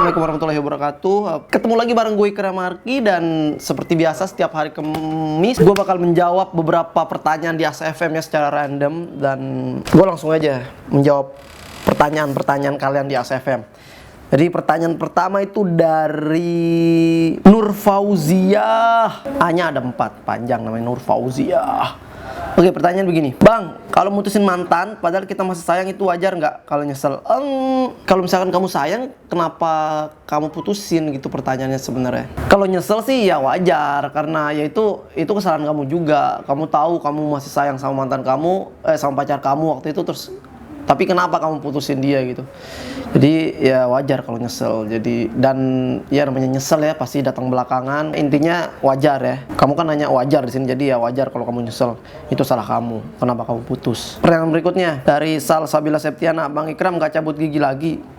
Assalamualaikum warahmatullahi wabarakatuh. Ketemu lagi bareng gue Ikram Arki. Dan seperti biasa setiap hari Kamis gue bakal menjawab beberapa pertanyaan di Asa FM ya secara random. Dan gue langsung aja menjawab pertanyaan-pertanyaan kalian di Asa FM. Jadi pertanyaan pertama itu dari Nur Fauziah. A-nya ada 4, panjang namanya Nur Fauziah. Oke, pertanyaan begini, Bang, kalau mutusin mantan padahal kita masih sayang itu wajar nggak kalau nyesel? Kalau misalkan kamu sayang, kenapa kamu putusin gitu pertanyaannya sebenarnya? Kalau nyesel sih ya wajar, karena ya itu kesalahan kamu juga. Kamu tahu kamu masih sayang sama mantan kamu, sama pacar kamu waktu itu, terus tapi kenapa kamu putusin dia gitu? Jadi ya wajar kalau nyesel. Jadi dan ya namanya nyesel ya pasti datang belakangan. Intinya wajar ya. Kamu kan nanya wajar di sini. Jadi ya wajar kalau kamu nyesel. Itu salah kamu. Kenapa kamu putus? Pertanyaan berikutnya dari Sal Sabila Septiana, Bang Ikram gak cabut gigi lagi?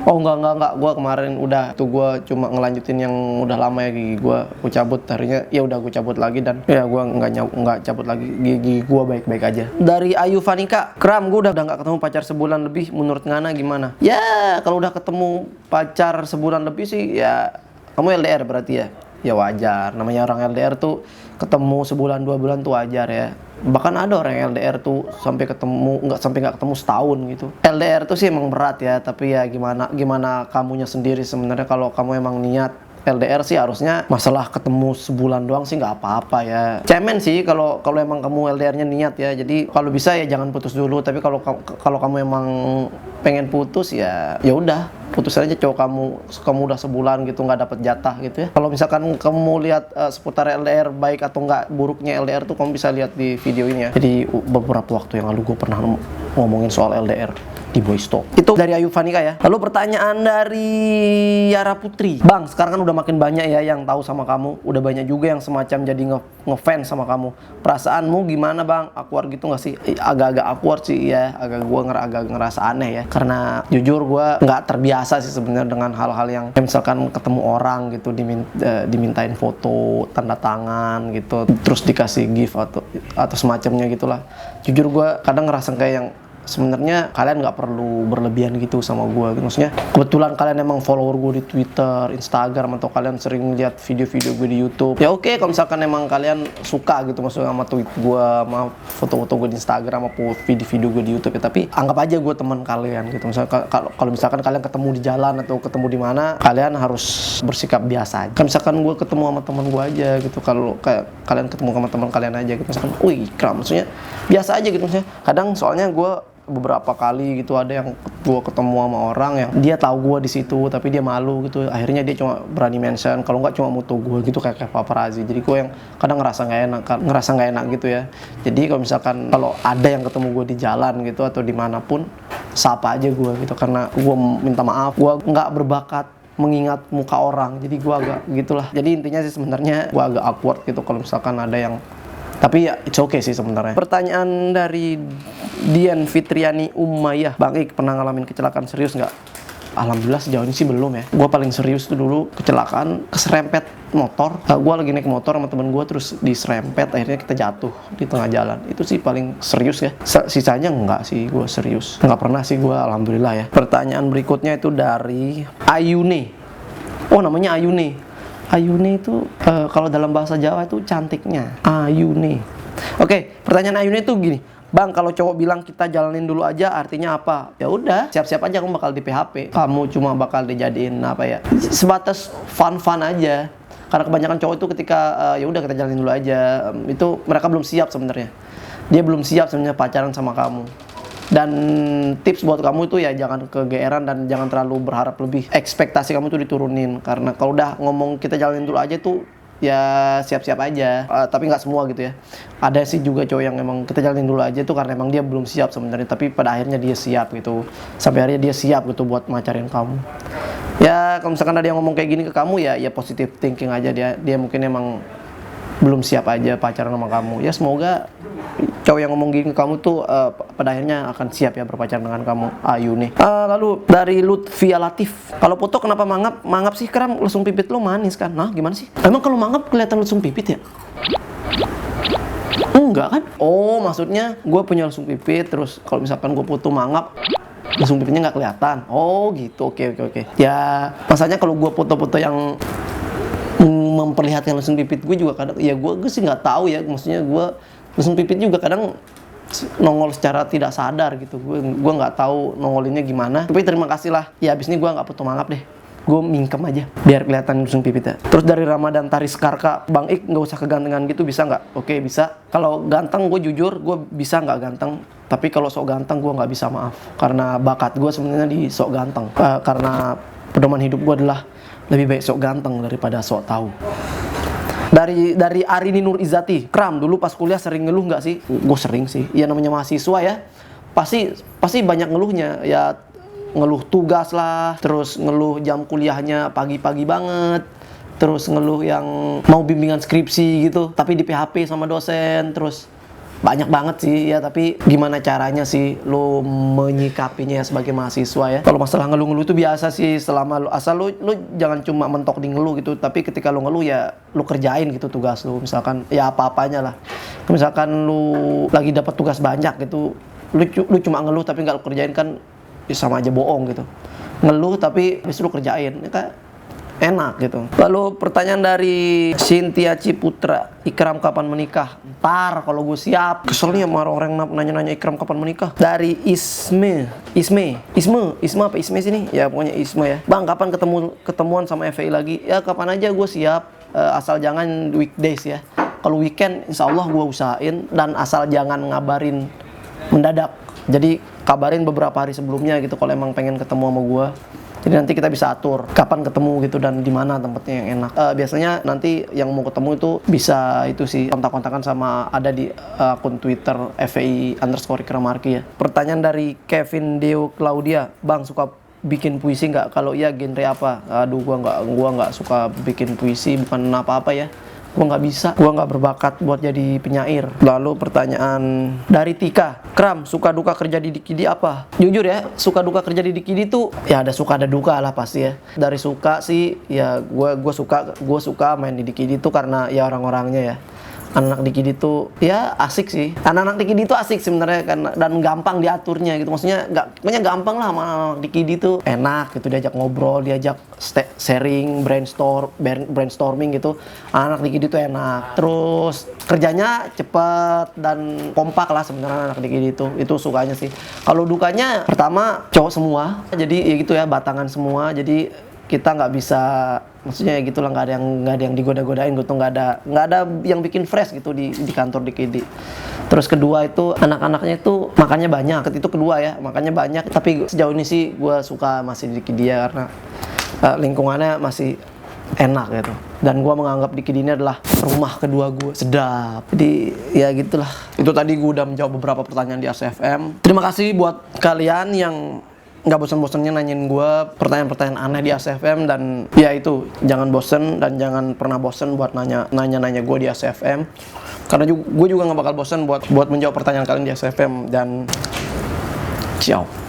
Oh enggak, gue kemarin udah tuh, gue cuma ngelanjutin yang udah lama ya gigi gue cabut, harinya ya udah gue cabut lagi, dan ya gue nggak cabut lagi, gigi gue baik-baik aja. Dari Ayu Vanika, Kram, gue udah nggak ketemu pacar sebulan lebih, menurut Ngana gimana? Ya kalau udah ketemu pacar sebulan lebih sih ya kamu LDR berarti ya. Ya wajar, namanya orang LDR tuh ketemu sebulan 2 bulan tuh wajar ya. Bahkan ada orang LDR tuh sampai nggak ketemu setahun gitu. LDR tuh sih emang berat ya, tapi ya gimana kamunya sendiri sebenarnya. Kalau kamu emang niat LDR sih harusnya masalah ketemu sebulan doang sih nggak apa-apa ya. Cemen sih kalau emang kamu LDR-nya niat ya. Jadi kalau bisa ya jangan putus dulu. Tapi kalau kamu emang pengen putus ya udah putus aja. Cowok kamu udah sebulan gitu nggak dapet jatah gitu ya. Kalau misalkan kamu lihat seputar LDR baik atau nggak buruknya LDR tuh kamu bisa lihat di video ini ya. Jadi beberapa waktu yang lalu gue pernah ngomongin soal LDR di Boys Talk. Itu dari Ayu Vanika ya. Lalu pertanyaan dari Yara Putri, Bang, sekarang kan udah makin banyak ya yang tahu sama kamu. Udah banyak juga yang semacam jadi ngefans sama kamu. Perasaanmu gimana, Bang? Awkward gitu nggak sih? Agak-agak awkward sih ya. Agak ngerasa aneh ya. Karena jujur gue nggak terbiasa sih sebenarnya dengan hal-hal yang misalkan ketemu orang gitu dimintain foto, tanda tangan gitu, terus dikasih gift atau semacamnya gitulah. Jujur gue kadang ngerasa kayak yang sebenarnya kalian nggak perlu berlebihan gitu sama gue gitu. Maksudnya kebetulan kalian emang follower gue di Twitter, Instagram, atau kalian sering lihat video-video gue di YouTube, ya oke. Kalau misalkan emang kalian suka gitu maksudnya sama tweet gue, sama foto-foto gue di Instagram maupun video-video gue di YouTube ya, tapi anggap aja gue teman kalian gitu. Misalnya kalau misalkan kalian ketemu di jalan atau ketemu di mana, kalian harus bersikap biasa aja. Kan misalkan gue ketemu sama teman gue aja gitu, kalau kayak kalian ketemu sama teman kalian aja gitu, misalkan wih Ikram, maksudnya biasa aja gitu. Maksudnya kadang soalnya gue beberapa kali gitu ada yang gue ketemu sama orang yang dia tahu gue di situ tapi dia malu gitu, akhirnya dia cuma berani mention, kalau nggak cuma mutu gue gitu kayak paparazzi. Jadi gue yang kadang ngerasa nggak enak gitu ya. Jadi kalau misalkan kalau ada yang ketemu gue di jalan gitu atau dimanapun, sapa aja gue gitu, karena gue minta maaf, gue nggak berbakat mengingat muka orang, jadi gue agak gitulah. Jadi intinya sih sebenarnya gue agak awkward gitu kalau misalkan ada yang, tapi ya it's okay sih sebenarnya. Pertanyaan dari Dian Fitriani Umayyah, Bang Ik, pernah ngalamin kecelakaan serius nggak? Alhamdulillah sejauh ini sih belum ya. Gue paling serius tuh dulu kecelakaan keserempet motor. Gue lagi naik motor sama temen gue, terus diserempet, akhirnya kita jatuh di tengah jalan. Itu sih paling serius ya. Sisanya enggak sih gue serius. Nggak pernah sih gue, alhamdulillah ya. Pertanyaan berikutnya itu dari Ayune. Oh, namanya Ayune. Ayune itu kalau dalam bahasa Jawa itu cantiknya. Ayune. Oke, pertanyaan Ayune itu gini, Bang, kalau cowok bilang kita jalanin dulu aja artinya apa? Ya udah, siap-siap aja kamu bakal di PHP. Kamu cuma bakal dijadiin apa ya? Sebatas fun-fun aja. Karena kebanyakan cowok itu ketika ya udah kita jalanin dulu aja, itu mereka belum siap sebenarnya. Dia belum siap sebenarnya pacaran sama kamu. Dan tips buat kamu itu ya jangan kegeeran dan jangan terlalu berharap lebih. Ekspektasi kamu tuh diturunin, karena kalau udah ngomong kita jalanin dulu aja tuh ya siap-siap aja. Tapi nggak semua gitu ya. Ada sih juga cowok yang emang kita jalanin dulu aja tuh karena emang dia belum siap sebenarnya, tapi pada akhirnya dia siap gitu. Sampai akhirnya dia siap gitu buat macarin kamu. Ya kalau misalkan ada yang ngomong kayak gini ke kamu ya positive thinking aja. Dia mungkin emang belum siap aja pacaran sama kamu. Ya semoga cowok yang ngomong gini ke kamu tuh pada akhirnya akan siap ya berpacaran dengan kamu. Ayu nih. Lalu dari Lutfia Latif, kalau foto kenapa mangap sih? Kram, lesung pipit lo manis kan? Nah gimana sih? Emang kalau mangap kelihatan lesung pipit ya? Enggak kan? Oh maksudnya gue punya lesung pipit, terus kalau misalkan gue foto mangap lesung pipitnya nggak kelihatan. Oh gitu, oke. Ya masanya kalau gue foto-foto yang memperlihatkan lesung pipit gue juga kadang, ya gue sih nggak tahu ya, maksudnya gue lesung pipit juga kadang nongol secara tidak sadar gitu. Gue nggak tahu nongolinnya gimana. Tapi terima kasih lah. Ya abis ini gue nggak foto mangap deh. Gue mingkem aja biar kelihatan lesung pipitnya. Terus dari Ramadan Taris Karka, Bang Ik nggak usah kegantengan gitu bisa nggak? Oke bisa. Kalau ganteng gue jujur gue bisa nggak ganteng. Tapi kalau sok ganteng gue nggak bisa, maaf. Karena bakat gue sebenarnya di sok ganteng. Karena pedoman hidup gue adalah lebih baik sok ganteng daripada sok tahu. Dari Arini Nur Izati, Kram dulu pas kuliah sering ngeluh nggak sih? Gue sering sih. Ya namanya mahasiswa ya. Pasti banyak ngeluhnya. Ya ngeluh tugas lah, terus ngeluh jam kuliahnya pagi-pagi banget, terus ngeluh yang mau bimbingan skripsi gitu, tapi di PHP sama dosen, terus banyak banget sih ya. Tapi gimana caranya sih lo menyikapinya sebagai mahasiswa ya? Kalau masalah ngeluh-ngeluh itu biasa sih, selama asal lu jangan cuma mentok di ngeluh gitu, tapi ketika lo ngeluh ya lu kerjain gitu tugas lu, misalkan ya apa-apanya lah. Misalkan lu lagi dapat tugas banyak gitu, lu cuma ngeluh tapi nggak lu kerjain kan ya sama aja bohong gitu. Ngeluh tapi habis lu kerjain ya kan enak gitu. Lalu pertanyaan dari Cynthia Ciputra, Ikram kapan menikah? Ntar kalau gue siap. Keselnya sama orang nanya-nanya Ikram kapan menikah. Dari Isme apa Isme sini? Ya pokoknya Isme ya. Bang kapan ketemuan sama FI lagi? Ya kapan aja gue siap, asal jangan weekdays ya. Kalau weekend insya Allah gue usahain, dan asal jangan ngabarin mendadak. Jadi kabarin beberapa hari sebelumnya gitu kalau emang pengen ketemu sama gue. Jadi nanti kita bisa atur kapan ketemu gitu dan di mana tempatnya yang enak. Biasanya nanti yang mau ketemu itu bisa itu sih kontak-kontakan sama ada di akun Twitter FI_Ikram Marki ya. Pertanyaan dari Kevin Deo Claudia, Bang suka bikin puisi nggak? Kalau iya genre apa? Aduh gua nggak suka bikin puisi, bukan apa-apa ya. Gue nggak bisa, gue nggak berbakat buat jadi penyair. Lalu pertanyaan dari Tika, Kram suka duka kerja di Dikidi apa? Jujur ya, suka duka kerja di Dikidi tuh ya ada suka ada duka lah pasti ya. Dari suka sih ya gue suka main di Dikidi tuh karena ya orang-orangnya ya. Anak-anak Dikidi tuh ya asik sih. Anak-anak Dikidi tuh asik sebenarnya kan, dan gampang diaturnya gitu. Maksudnya gampang lah sama anak Dikidi tuh, enak gitu diajak ngobrol, diajak sharing, brainstorming gitu. Anak Dikidi tuh enak. Terus kerjanya cepet dan kompak lah sebenarnya anak Dikidi tuh. Itu sukanya sih. Kalau dukanya pertama cowok semua. Jadi ya gitu ya, batangan semua. Jadi kita nggak bisa, maksudnya ya gitulah, nggak ada yang digoda-godain gitu, nggak ada yang bikin fresh gitu di kantor Dikidi. Terus kedua itu anak-anaknya itu makannya banyak, itu kedua ya, makannya banyak. Tapi sejauh ini sih gue suka masih di Dikidi ya, karena lingkungannya masih enak gitu, dan gue menganggap Dikidi ini adalah rumah kedua gue. Sedap. Jadi ya gitulah, itu tadi gue udah menjawab beberapa pertanyaan di ACFM. Terima kasih buat kalian yang nggak bosan-bosannya nanyain gue pertanyaan-pertanyaan aneh di ACFM, dan ya itu jangan bosen dan jangan pernah bosen buat nanya gue di ACFM, karena gue juga nggak bakal bosen buat menjawab pertanyaan kalian di ACFM. Dan ciao.